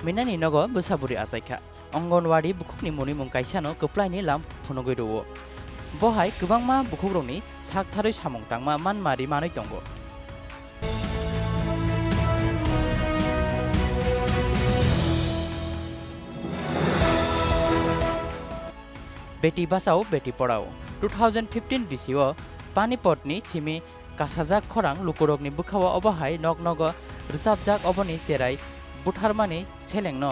Minani nogo busaburi asaika. Angonwadi bukukni muni mung kaisano keplaini lam phunogoi ruwo. Bohai kubangma bukukrokni saktharoi samung tangma manmari manoi tongo. Beti Bachao Beti Padhao 2015 बिसिओ पानीपतनि Simi कासाजाक खरां लुकुरकनि बुखाव अबहाय नग नग रिजाबजाक अबनि जेराय बुथारमानि सेलेंनो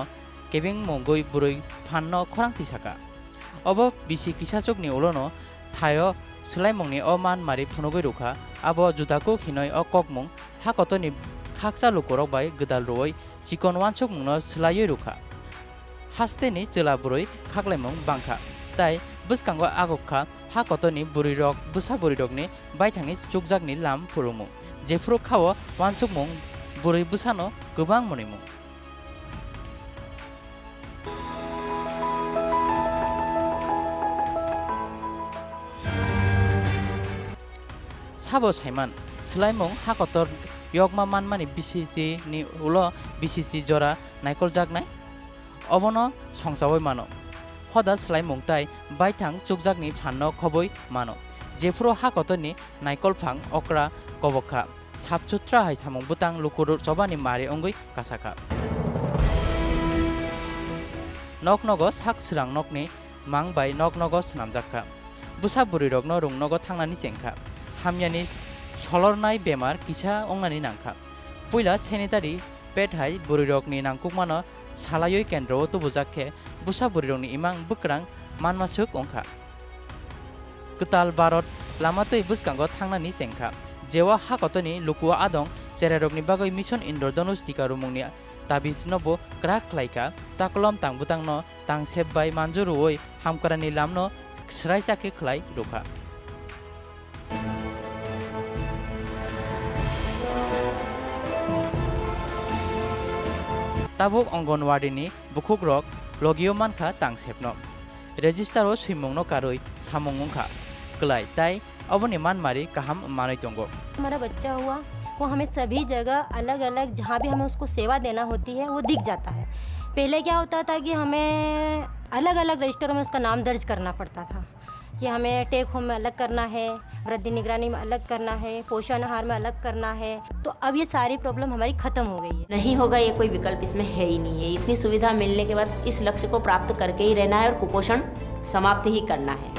केबिं मंगoi बुरै फाननो खरां तिसाका अब बिसि किसाचकनि उलनो थायो सोलायमंनि अ मानमारि फुनगoi रुखा आबो जुदाको हिनय अ ककमुं हाकतनि खाकसा लुकुरक बाय गोदाल रोय चिकन वानचक मुंनो सोलायै रुखा हास्तेनि जोला बुरै खाग्लायमं बांखा ताई बुसकांगो आगखा हा कतनि बुरिरक बुसा बुरिरकनि बायथांनि चुकजाकनि लाम फुरुमु जेफ्रु खावो वानसुकमुं बुरै बुसानो गोबां मनिमु साबो साइमान सलाइमुं हा कतर यगमा मानमानि बिसिसि नि उलो बिसिसि जरा नाइकल जागनाय अबनो संसावै मानो हदा सलाइमुं ताई बायथां चुकजाकनि फाननो खबै मानो जेफ्रो हाकतनि नाइकल फां अक्रा कबखा साबसुत्रा हाय सामुं बुतां लुकुर चबानि मारे अंगै कासाका नक नगो साक स्रां नकनि मां बाय नक नगो स्नामजाखा बुसा बुरिरकनो रुं नगो थांनानि जेंखा हामयानि सलरनाय बेमार किसा अंनानि नांखा पुइला सेनिटारि पेट हाय बुरिरकनि नांकुकमानो सालायै केन्द्र तुबुजाखे बुसा बुरिरकनि इमां बुक्रां मानमासुक अंखा कताल भारत लामातै बुसकांगो थांनानि जेंखा जेवा हाकतनि लुकुआ आदं जेरारकनि बागै मिशन इन्द्रधनुष टिका रुमुंनि ताबिजनबो क्राक लाइका चाकलम तांबुतांनो तांसेब बाय मानजुरुयै हामकारानि लामनो स्रायजाके खलाय रुखा ताबुक अंगनवाड़ीनि बुकुग्रक लगियो मानखा तांसेबनो रेजिस्टारो सुइमुंनो कारुय सामुंगखा कलाय ताई अबनि मानमारी काहाम मानै तंगो हमारा बच्चा हुआ वो हमें सभी जगह अलग अलग जहाँ भी हमें उसको सेवा देना होती है वो दिख जाता है। पहले क्या होता था कि हमें अलग अलग रजिस्टरों में उसका नाम दर्ज करना पड़ता था कि हमें टेक होम में अलग करना है, वृद्धि निगरानी में अलग करना है, पोषण आहार में अलग करना है। तो अब ये सारी प्रॉब्लम हमारी खत्म हो गई है। नहीं होगा ये कोई विकल्प इसमें है ही नहीं है। इतनी सुविधा मिलने के बाद इस लक्ष्य को प्राप्त करके ही रहना है और कुपोषण समाप्त ही करना है।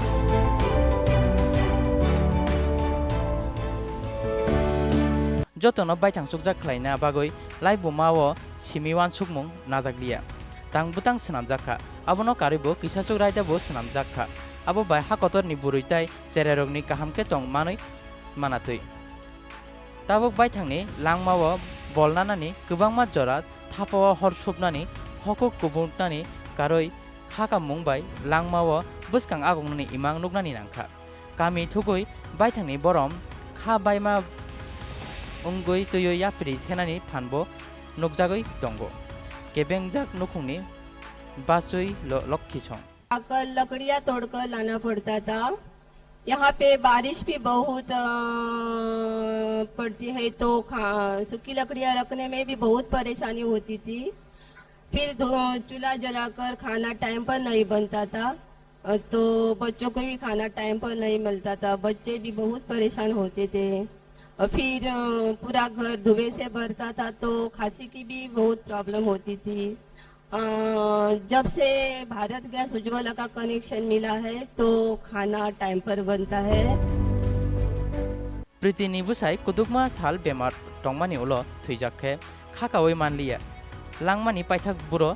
जतन बायथां सुकजाक खलायना बागै लाइबुमाओ सिमिवान सुकमुं नाजागलिया तांबुतां सनामजाखा आबनो कारिबो किसासुक रायदाबो सनामजाखा आबो बाय हाकतरनि बुरैताय जेरारकनि काहामके तं मानै मानाथै ताबुक बायथांनि लांमाओ बलनानानि गोबांमा जरा थापाओ हरसुबनानि हकु कुबुंनानि कारै खाका मुंबाय लांमाओ बुसकां आगंनानि इमां नुगनानि नांखा कामि थुगै बायथांनि बरम खा बायमा उंगै तुयो याफ्रि सेनानि फानबो नुकजागै दंगो केबेंजाक नुखुंनि बासुई लक्खीसं आकर लकड़ियाँ तोड़कर लाना पड़ता था। यहाँ पे बारिश भी बहुत पड़ती है तो सूखी लकड़ियाँ रखने में भी बहुत परेशानी होती थी। फिर चूल्हा जलाकर खाना टाइम पर नहीं बनता था तो बच्चों को भी खाना टाइम पर नहीं मिलता था, बच्चे भी बहुत परेशान होते थे। और फिर पूरा घर धुएं से भरता था तो खांसी की भी बहुत प्रॉब्लम होती थी। जब से भारत गैस उज्ज्वला का कनेक्शन मिला है तो खाना टाइम पर बनता है। प्रीतिनि बुसाय कुदुकमा साल बेमार टंगमानि उलो थैजाखे खाकावै मानलिया लांमानि पाइथाक बुरो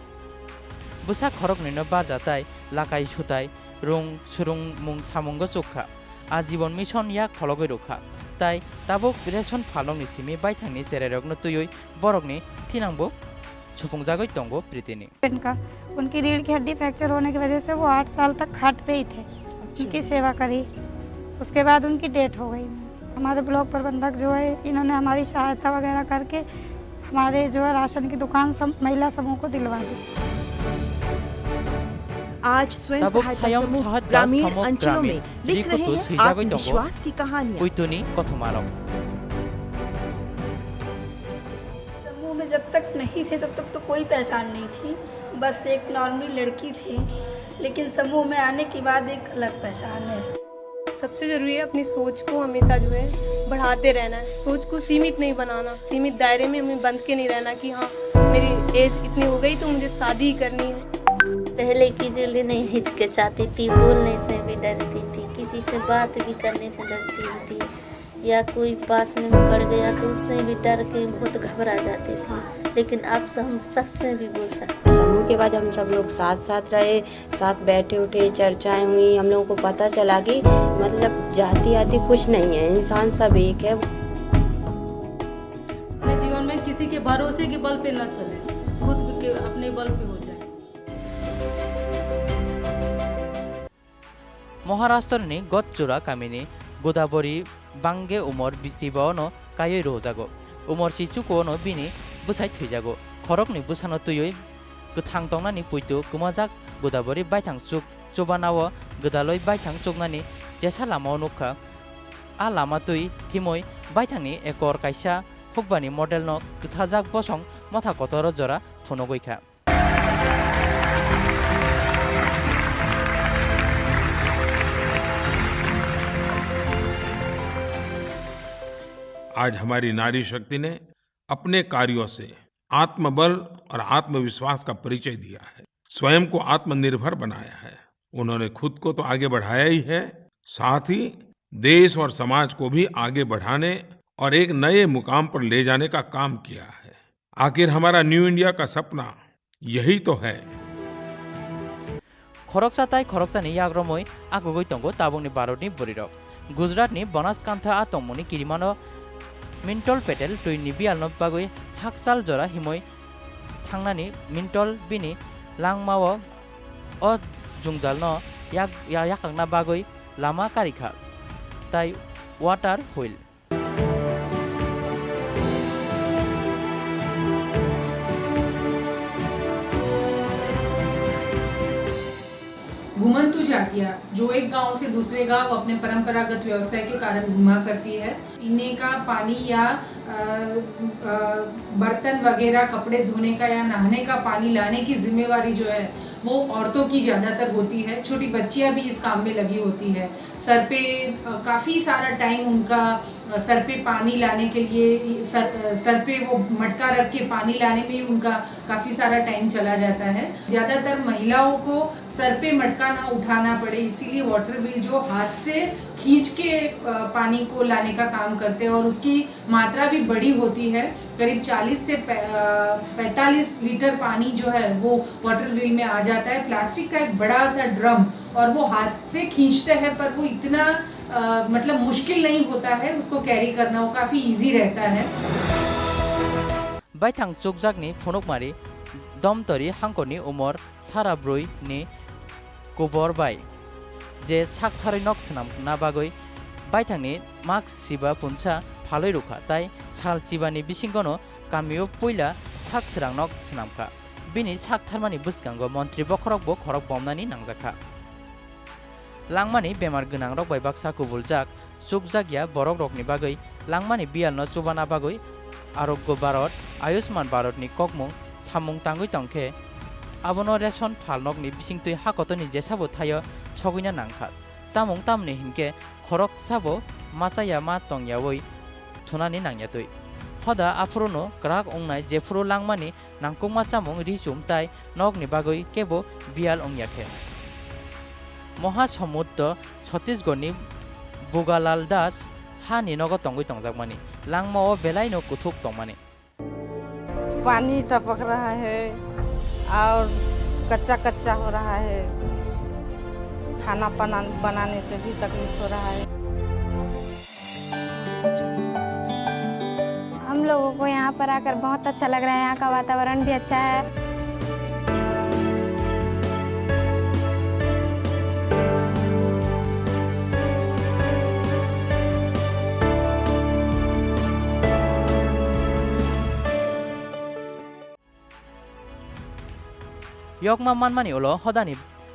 बुसा खरकनिनो बारजाताय लाकाय सुताय रुं सुरुं मुं सामुंगो चुखा आजीवन मिशन याक फलगै रुखा ताई ताबुक रेशन फालंनि सिमी बायथांनि जेरारकनो तुयै बरकनि थिनांबो छुपुंजागै दंगो प्रीतिनि उनकी रीढ़ की हड्डी फ्रैक्चर होने की वजह से वो 8 साल तक खाट पे ही थे। उनकी सेवा करी, उसके बाद उनकी डेथ हो गई। हमारे ब्लॉक प्रबंधक जो है इन्होंने हमारी सहायता वगैरह करके हमारे जो है राशन की दुकान महिला समूह को दिलवा दी। आज स्वयं सहायता समूह ग्रामीण अंचलों में लिख रहे हैं आत्मविश्वास की कहानियां। समूह समूह में जब तक नहीं थे तब तक तो कोई पहचान नहीं थी, बस एक नॉर्मल लड़की थी, लेकिन समूह में आने के बाद एक अलग पहचान है। सबसे ज़रूरी है अपनी सोच को हमेशा जो है बढ़ाते रहना है, सोच को सीमित नहीं बनाना, सीमित दायरे में हमें बंद के नहीं रहना कि हाँ मेरी एज इतनी हो गई तो मुझे शादी ही करनी है। पहले की जल्दी नहीं हिचकिचाती थी, बोलने से भी डरती थी, किसी से बात भी करने से डरती थी, या कोई पास में पड़ गया तो उससे भी डर के बहुत घबरा जाती थी, लेकिन अब हम सबसे भी बोल सकते हैं। समूह के बाद हम सब लोग साथ साथ रहे, साथ बैठे उठे, चर्चाएं हुई, हम लोगों को पता चला कि मतलब जाति आति कुछ नहीं है, इंसान सब एक है। अपने जीवन में किसी के भरोसे के बल पे न चले, खुद के अपने बल पे हो जाए। महाराष्ट्रनि गतचुरा कामिनी गोदावरी बांगे उमर बिसिबावनो कायै रोजागो उमर सिचुकोनो बिनि बुसाय थैजागो खरकनि बुसानो तुयै गोथां तंनानि पुइतु कुमाजाक गोदावरी बायथां चुक चोबानावो गोदालय बायथां चुकनानि जेसा लामाव नुखा आ लामा तुई हिमय बायथांनि एकर कायसा फुकबानि मडेलनो गोथाजाक बसं मथा कतर जरा फुनगैखा। आज हमारी नारी शक्ति ने अपने कार्यों से आत्मबल और आत्मविश्वास का परिचय दिया है, स्वयं को आत्मनिर्भर बनाया है। उन्होंने खुद को तो आगे बढ़ाया ही है, साथ ही देश और समाज को भी आगे बढ़ाने और एक नए मुकाम पर ले जाने का काम किया है। आखिर हमारा न्यू इंडिया का सपना यही तो है। खरकसाताय खरकसानि याग्रमय आगुगै तंगो ताबुंनि भारतनि बरिरक गुजरातनि बनासकांथा आतंमनि किरिमानो मिन्टल पेटेल टुइनि बियालनो बागै हाकसाल जरा हिमय थांनानि मिन्टल बिनि लांमाव अ जुंजालनो याकांना बागै लामा कारिखा ताई वाटार हुइल घुमंतु जातियां जो एक गांव से दूसरे गांव अपने परंपरागत व्यवसाय के कारण घुमा करती है, पीने का पानी या बर्तन वगैरह कपड़े धोने का या नहाने का पानी लाने की जिम्मेवारी जो है वो औरतों की ज़्यादातर होती है। छोटी बच्चियां भी इस काम में लगी होती है। सर पे काफ़ी सारा टाइम उनका सर पे पानी लाने के लिए सर पे वो मटका रख के पानी लाने में ही उनका काफ़ी सारा टाइम चला जाता है। ज़्यादातर महिलाओं को सर पे मटका ना उठाना पड़े, इसीलिए वाटर व्हील जो हाथ से खींच के पानी को लाने का काम करते हैं और उसकी मात्रा भी बड़ी होती है। करीब 40 से 45 लीटर पानी जो है वो वाटर व्हील में आ जाता है। प्लास्टिक का एक बड़ा सा ड्रम और वो हाथ से खींचते हैं, पर वो इतना मतलब मुश्किल नहीं होता है उसको कैरी करना, वो काफ़ी इजी रहता है। बायथां चुकजाकनि फुनुकमारि दमतरी हांकनि उमर सारा ब्रुई नि कुबर बाय जे साकथारै नक सनामना बागै बायथांनि माक सिबा पुनसा फालै रुखा ताई साल चिबानि बिसिंगनो कामियो पुइला साक स्रां नक सनामखा बिनि साकथारमानि बुसगांगो मन्त्रि बखरकबो खरक बमनानि नांजाखा लांमानि बेमार गोनां रक बाय बाक्सा कुबुलजाक चुकजागिया बरक रकनि बागै लांमानि बियालनो चुबाना बागै आरोग्य भारत आयुष्मान भारतनि ककमुं सामुं तांगै तंखे abono रेशन फालनकनि बिसिंतुइ हाकतनि जेसाबो थायो सगैना नांखा सामुं तामनि हिनके खरक साबो मासाया मा तंगयावै थुनानि नांयातुइ हदा आफुरनो ग्राहक अंगनाय जेफुरो लांमानि नांकुमा सामुं रिचुम ताइ नगनि बागै केबो बियाल अंगयाखे महासमुद्र छत्तीसगढ़नि बुगालाल दास हानि नग तंगै तंगजाकमानि लांमाओ बेलाइनो कुथुक तंगमानि पानी टपक रहा है और कच्चा कच्चा हो रहा है, खाना बनाने से भी तकलीफ हो रहा है। हम लोगों को यहाँ पर आकर बहुत अच्छा लग रहा है, यहाँ का वातावरण भी अच्छा है। यकमा मानमानि उलो हदानि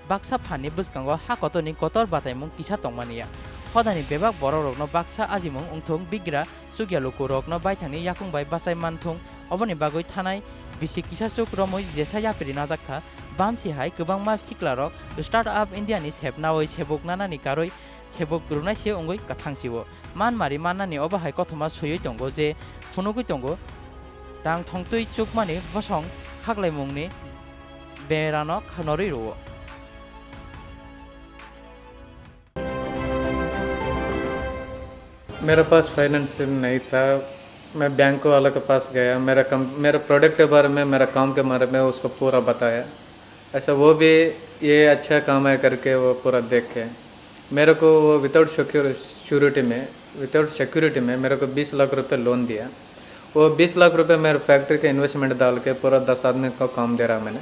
बाक्सा फानि बुसकांगो हाकतनि कतर बातायमुं किसा तंगमानिया हदानि बेबाक बरक रकनो बाक्सा आजिमुं उंथुं बिग्रा सुगियालुकु रकनो बायथांनि याकुंबाय बासाय मानथुं अबनि बागै थानाय बिसि किसासुक रमै जेसा यापिरि नाजाखा बामसिहाय गोबां मा सिक्लारक startup इन्डियानि सेबनावै सेबकनानानि कारoi sebok runai se ongoi kathangsibo manmari manani obahay kothoma suyoi tongo je phunugui tongo rang thongtui chukmani bosong khaklaimungni berano khanoroi ro मेरे पास फाइनेंशियल नहीं था। मैं बैंक वाले के पास गया, मेरे प्रोडक्ट के बारे में, मेरा काम के बारे में उसको पूरा बताया। ऐसा वो भी ये अच्छा काम है करके वो पूरा देखे। मेरे को वो विदाउट सिक्योरिटी में मेरे को 20 लाख रुपए लोन दिया। वो 20 लाख रुपए मेरे फैक्ट्री के इन्वेस्टमेंट डाल के पूरा 10 आदमी को काम दे रहा। मैंने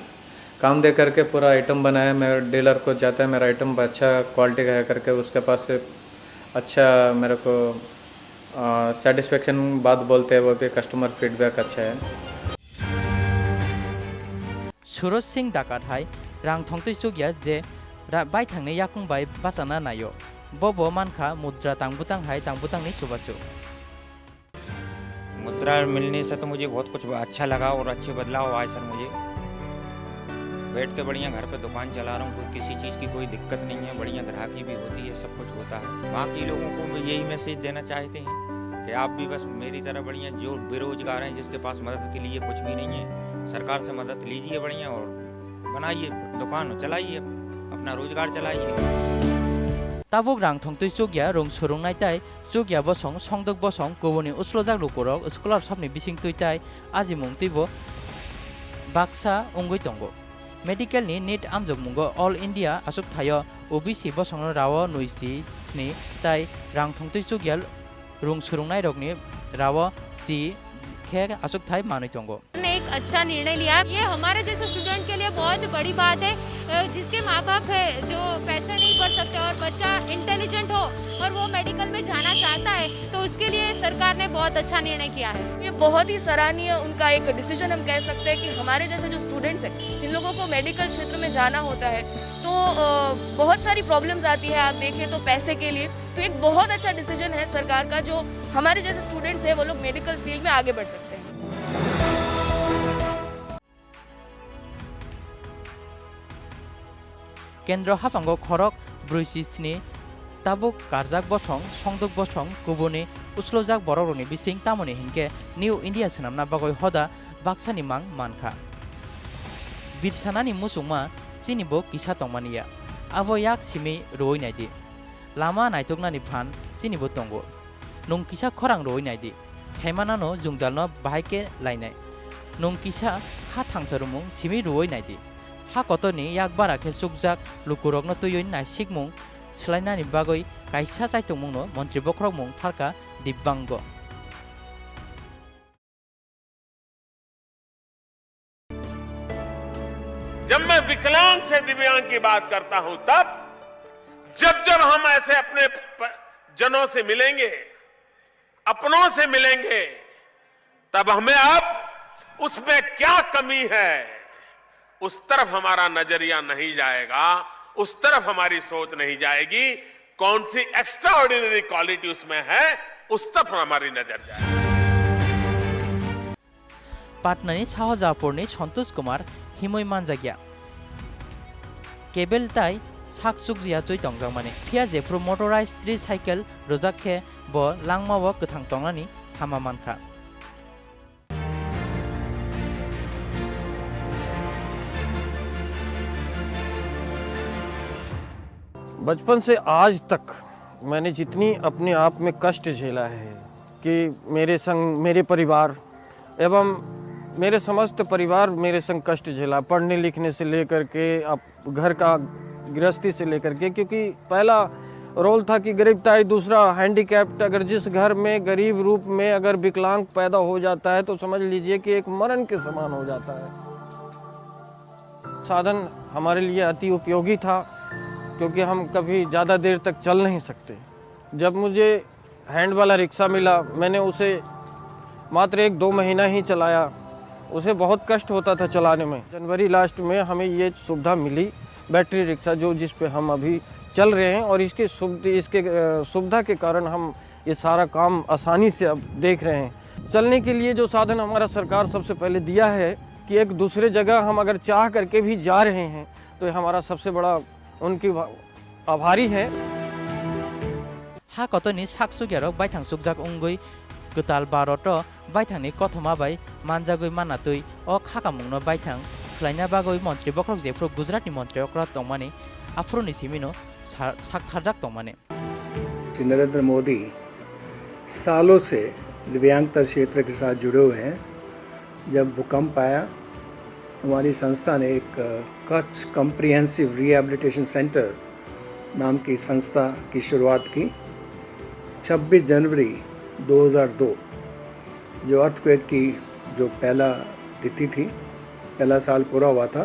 काम दे करके पूरा आइटम बनाया। मेरे डीलर को जाता है मेरा आइटम अच्छा क्वालिटी का है करके उसके पास से अच्छा मेरे को सेटिस्फेक्शन बात बोलते हैं। वो भी कस्टमर फीडबैक अच्छा है। सूरज सिंह डाकात हाय रां थंगतुई चुगिया जे बाय थांने याकुं बाय बासाना नायो बबो मानखा मुद्रा तांगबुतांग हाय तांगबुतांगनि सुबाचु। मुद्रा मिलने से तो मुझे बहुत कुछ अच्छा लगा और अच्छे बदलाव आए सर। मुझे बैठ के बढ़िया घर पे दुकान चला रहा हूँ, कोई किसी चीज़ की कोई दिक्कत नहीं है, बढ़िया ग्राहकी भी होती है, सब कुछ होता है। बाकी लोगों को यही मैसेज देना चाहते हैं कि आप भी बस मेरी तरह बढ़िया जो बेरोजगार हैं जिसके पास मदद के लिए कुछ भी नहीं है, सरकार से मदद लीजिए बढ़िया और बनाइए दुकान चलाइए, अपना रोजगार चलाइए। ताबुक रां थंगतुई चुगिया रंग सुरुंनाय ताय चुगिया बसं संदक बसं गुबुननि उसलजाक लुकुरक स्कलारशिपनि बिसिं तुइताय आजिमुं तिबो बाक्सा अंगुइ तंगो। मेडिकेलनि नीट आमजोग मुंगो ऑल इंडिया आसुक थायो ओबीसी बसं राव नुइसि स्नि ताय रां थंगतुई चुगिया रंग सुरुंनाय रगनि राव सि खे आसुक थाय मानुइ तंगो। एक अच्छा निर्णय लिया। ये हमारे जैसे स्टूडेंट के लिए बहुत बड़ी बात है। जिसके माँ बाप है जो पैसे नहीं भर सकते और बच्चा इंटेलिजेंट हो और वो मेडिकल में जाना चाहता है तो उसके लिए सरकार ने बहुत अच्छा निर्णय किया है। ये बहुत ही सराहनीय उनका एक डिसीजन हम कह सकते हैं कि हमारे जैसे जो स्टूडेंट्स हैं जिन लोगों को मेडिकल क्षेत्र में जाना होता है तो बहुत सारी प्रॉब्लम्स आती है। आप देखें तो पैसे के लिए तो एक बहुत अच्छा डिसीजन है सरकार का जो हमारे जैसे स्टूडेंट्स हैं वो लोग मेडिकल फील्ड में आगे बढ़ सकते हैं। केंद्र हाफांगो खरक ब्रुइसिसनि ताबुक कारजाक बसं संदक बसं गुबुननि उसलजाक बररनि बिसिं तामनि हिनके निउ इंडिया सनामना बागय हदा बाक्सानि मां मानखा बिरसानानि मुसुंमा सिनिबो किसा तंमानिया आबो याक सिमि रोइनायदि लामा नायतकनानि फान सिनिबो तंगो नं किसा खरां रोइनायदि साइमानानो जुंजालनो बाहायके लायनाय नं किसा खा थांसरुमुं सिमि रोइनायदि हा कतनि याक बाराखे सुकजाक लुकुरकनो तुयइन नासिकमुं स्लाइनानि बागै काइसा साइतमुंनो मंत्री बख्रमुं थारका दिब्यांग। जब मैं विकलांग से दिव्यांग की बात करता हूं तब जब हम ऐसे अपने जनों से मिलेंगे, अपनों से मिलेंगे, तब हमें अब उसमें क्या कमी है उस तरफ हमारा नजरिया नहीं जाएगा, उस तरफ हमारी सोच नहीं जाएगी। कौन सी एक्स्ट्रा ऑर्डिनरी क्वालिटी उसमें है उस तरफ हमारी नजर जाएगी। पाटनानि शाहजहाँपुरनि सन्तोष कुमार हिमय मानजागिया केबल ताई साक सुकजिया चुई तंगजांमाने फिया जेफ्रु मोटराइज ट्रिसाइकेल रोजाखे ब लांगमाव गथां तंगनानि हामा मानखा। बचपन से आज तक मैंने जितनी अपने आप में कष्ट झेला है कि मेरे संग मेरे परिवार एवं मेरे समस्त परिवार मेरे संग कष्ट झेला, पढ़ने लिखने से लेकर के अब घर का गृहस्थी से लेकर के, क्योंकि पहला रोल था कि गरीबताई, दूसरा हैंडीकैप्ड। अगर जिस घर में गरीब रूप में अगर विकलांग पैदा हो जाता है तो समझ लीजिए कि एक मरण के समान हो जाता है। साधन हमारे लिए अति उपयोगी था क्योंकि हम कभी ज़्यादा देर तक चल नहीं सकते। जब मुझे हैंड वाला रिक्शा मिला मैंने उसे मात्र 1-2 महीना ही चलाया, उसे बहुत कष्ट होता था चलाने में। जनवरी लास्ट में हमें ये सुविधा मिली बैटरी रिक्शा जिस पे हम अभी चल रहे हैं और इसके सुविधा के कारण हम ये सारा काम आसानी से अब देख रहे हैं। चलने के लिए जो साधन हमारा सरकार सबसे पहले दिया है कि एक दूसरे जगह हम अगर चाह करके भी जा रहे हैं तो हमारा सबसे बड़ा उनकी आभारी है। हा कतनी साकसुगियारक बायथां सुकजाक उंगुई गोताल भारत बायथांनि कथमा बाय मानजागुई मानातुई अ खाकामुंनो बायथां खलायना बागुई मंत्री बख्रक जेफ्रु गुजरातनि मंत्री अक्रा तंमानि आफ्रोनि सिमिनो साकथारजाक तंमानि। नरेंद्र मोदी सालों से दिव्यांगता क्षेत्र के साथ जुड़े हुए हैं। जब भूकंप आया हमारी संस्था ने एक कच्छ कॉम्प्रिहेंसिव रिहैबिलिटेशन सेंटर नाम की संस्था की शुरुआत की। 26 जनवरी 2002 जो अर्थक्वेक की जो पहला तिथि थी, पहला साल पूरा हुआ था,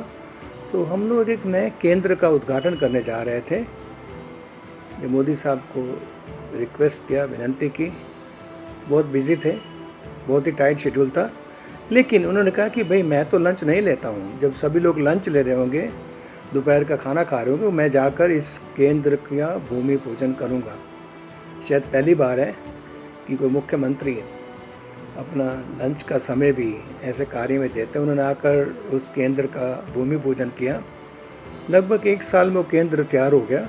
तो हम लोग एक नए केंद्र का उद्घाटन करने जा रहे थे। जो मोदी साहब को रिक्वेस्ट किया, विनंती की, बहुत बिजी थे, बहुत ही टाइट शेड्यूल था, लेकिन उन्होंने कहा कि भाई मैं तो लंच नहीं लेता हूँ, जब सभी लोग लंच ले रहे होंगे, दोपहर का खाना खा रहे होंगे, मैं जाकर इस केंद्र का भूमि पूजन करूँगा। शायद पहली बार है कि कोई मुख्यमंत्री अपना लंच का समय भी ऐसे कार्य में देते हैं। उन्होंने आकर उस केंद्र का भूमि पूजन किया। लगभग 1 साल में वो केंद्र तैयार हो गया।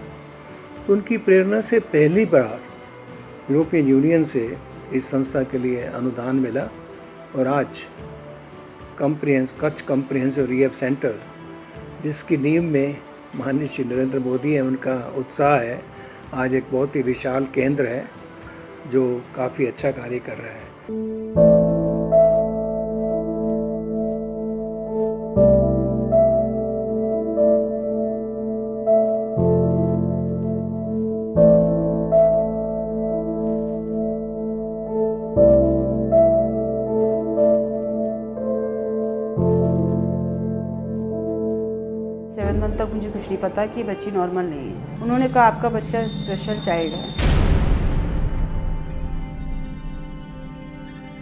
उनकी प्रेरणा से पहली बार यूरोपियन यूनियन से इस संस्था के लिए अनुदान मिला और आज कच्छ कॉम्प्रिहेंसिव रिहैब सेंटर, जिसकी नींव में माननीय श्री नरेंद्र मोदी है, उनका उत्साह है, आज एक बहुत ही विशाल केंद्र है जो काफ़ी अच्छा कार्य कर रहा है। तक मुझे कुछ नहीं पता कि बच्ची नॉर्मल नहीं है। उन्होंने कहा आपका बच्चा स्पेशल चाइल्ड है।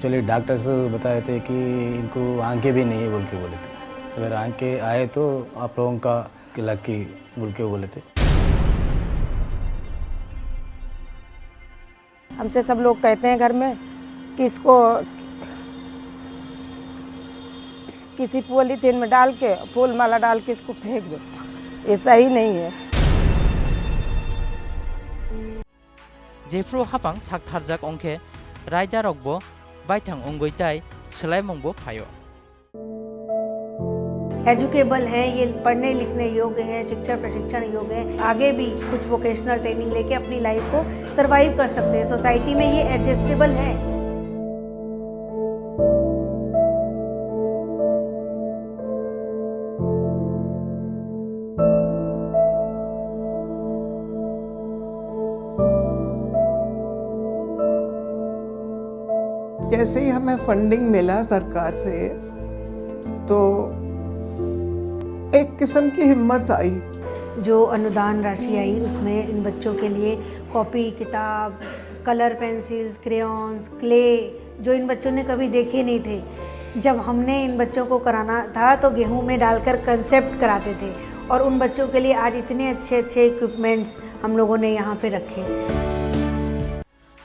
चलिए डॉक्टर से बताए थे कि इनको आंखें भी नहीं है बोल के बोले थे, अगर आंखें आए तो आप लोगों का लकी बोल के बोले थे। हमसे सब लोग कहते हैं घर में कि इसको किसी पॉलीथीन में डाल के फूल माला डाल के इसको फेंक दो, ये सही नहीं है। जेफ्रो हापां साकथारजाक अंखे रायदारकबो बायथां अंगुइताय सोलायमंगबो फायो। एजुकेबल हैं, ये पढ़ने लिखने योग्य हैं, शिक्षा प्रशिक्षण योग्य हैं, आगे भी कुछ वोकेशनल ट्रेनिंग लेके अपनी लाइफ को सरवाइव कर सकते हैं। सोसाइटी में ये एडजस्टेबल है। जैसे ही हमें फंडिंग मिला सरकार से तो एक किस्म की हिम्मत आई। जो अनुदान राशि आई उसमें इन बच्चों के लिए कॉपी, किताब, कलर पेंसिल्स, क्रेयॉन्स, क्ले जो इन बच्चों ने कभी देखे नहीं थे। जब हमने इन बच्चों को कराना था तो गेहूं में डालकर कंसेप्ट कराते थे और उन बच्चों के लिए आज इतने अच्छे अच्छे इक्विपमेंट्स हम लोगों ने यहाँ पे रखे।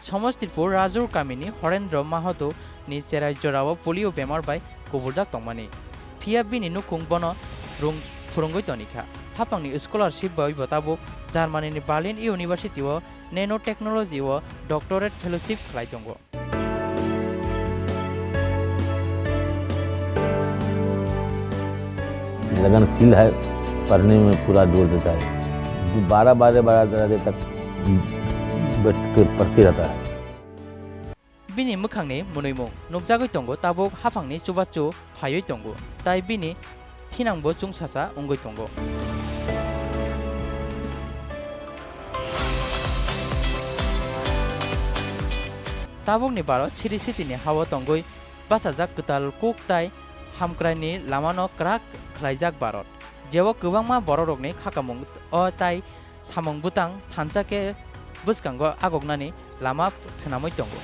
समस्तीपुर राजुर कामिनी हरेंद्र माहातो नि चेराय जराव पोलियो बेमार बाय कुबुरजाक तंमानि फिया बिनि नुकुं बनो रुं फुरुंगै तनिखा हापांनि स्कॉलरशिप बाय बताबो जार्मानीनि बार्लिन यूनिवर्सिटी व नैनो टेक्नोलॉजी व डॉक्टरेट फेलोशिप खलाय दंगो। लगनशील है, पढ़ने में पूरा जोर देता है, 12 तक पढ़ते रहता है। बिनि मुखांनि मुनैमुं नुकजागै तंगो ताबुक हाफांनि चुबाचु फायै तंगो ताई बिनि थिनांबो चुंसासा अंगै तंगो। ताबुकनि बारो सिरि सितिनि हावा तंगै बासाजाक गोताल कुक ताई हामक्राइनि लामानो क्राक खलायजाक भारत जेव गोबांमा बर'रकनि खाकामुं अ ताई सामुं बुतां थानसाके बुसकांगो आगगनानि लामा सोनामै दंगो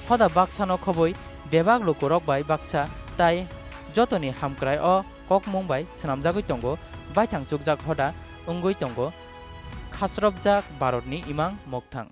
हदा बाक्सानो खबै बेबाग लुकुरक बाय बाक्सा ताई जतनि हामक्राय अ ककमुं बाय सोनामजागै दंगो बायथां चुकजाक हदा अंगै दंगो खास्रबजाक भारतनि इमां मोगथां।